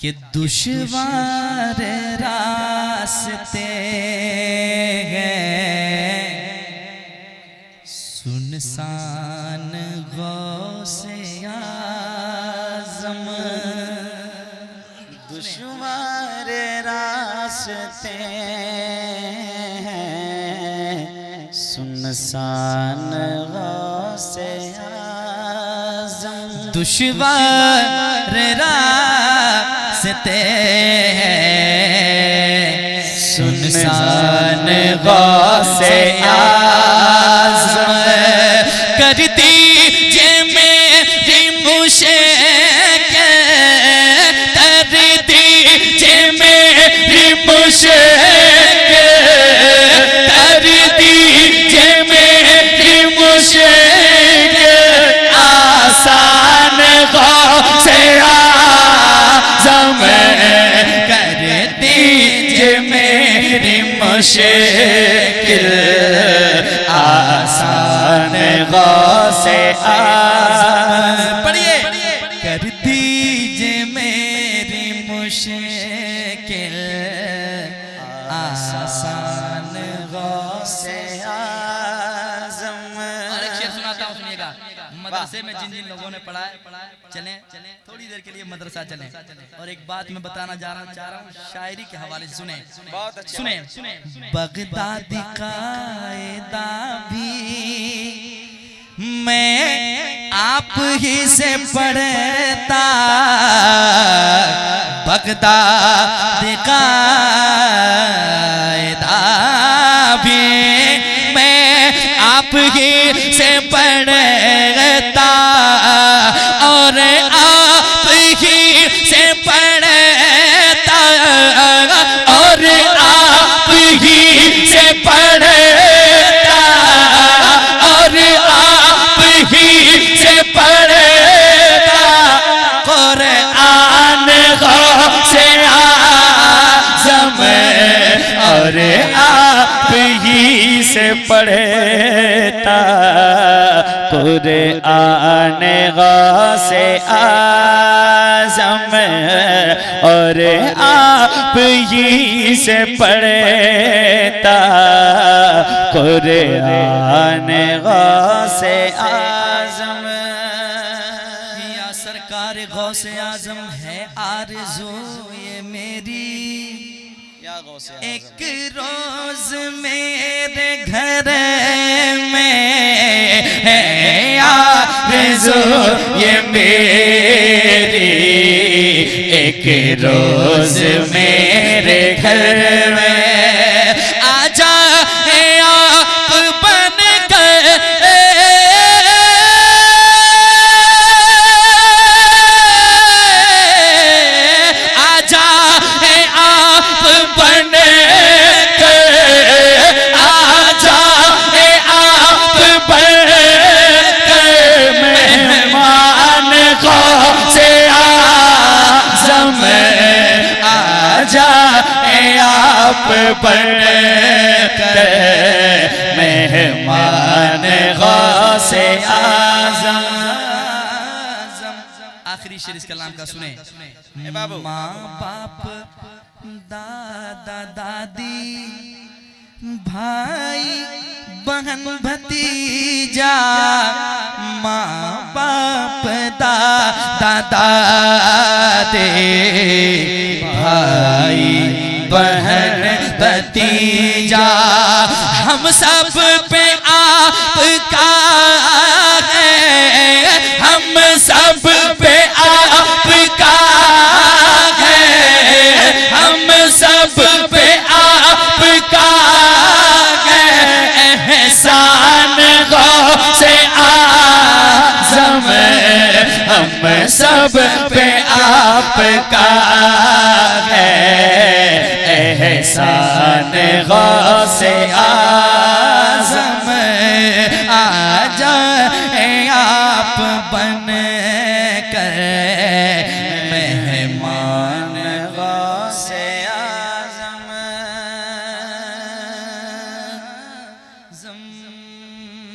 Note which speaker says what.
Speaker 1: कि दुश्वार रास्ते हैं सुनसान गौसे आज़म,
Speaker 2: दुश्वार रास्ते हैं सुनसान गौसे आज़म,
Speaker 1: दुश्वार रास्ते हैं सुनसान गौसे आज़म, कर दीजिए मेरी मुश्किल, कर दीजिए मेरी मुश्किल, कर दीजिए मेरी मुश्किल, आसान गौसे आज़म, कर दीजिए मेरी मुश्किल, आसान गौसे आज़म। पढ़िए, कर दीजिए मेरी मुश्किल, आसान गौसे
Speaker 2: आज़म।
Speaker 1: और एक शेर सुनाता हूँ, सुनिएगा। मदरसे में जिन जिन लोगों ने पढ़ा है चलें थोड़ी देर के लिए मदरसा चलें। और एक बात मैं बताना चाह रहा हूँ शायरी के हवाले से सुने,
Speaker 2: बहुत अच्छा।
Speaker 1: सुने। बगदादी कायदा भी मैं आप ही से पढ़ता, बगदादी कायदा भी मैं आप ही से पढ़ता, और आप ही से पढ़ता, और आप ही से पढ़ता, और आप ही से पढ़ता, कुरान गौसे आज़म, और आप ही से पढ़ता, कुरान गौसे आज़म, और आप ही से पढ़ता, कुरान गौसे आज़म। या सरकार गौसे आज़म है आरज़ू ये मेरी, एक रोज मेरे घर में है आरज़ू ये मेरी, एक रोज मेरे घर में आ जाए आप बन कर, आ जाए आप बन कर, आ जाए आप बन कर, मेहमान गौसे आज़म, आ जाए आप बन कर, मेहमान गौसे आज़म। आखिरी शेर इस कलाम का सुने। माँ बाप दादा दादी भाई बहन भतीजा, माँ बाप दादा दादी भाई बहन भतीजा, हम सब पे आपका है, हम सब पे आपका है, हम सब पे आपका है, एहसान गौसे आज़म, हम सब पे आपका है, एहसान गौसे आज़म, आ जाए आप बन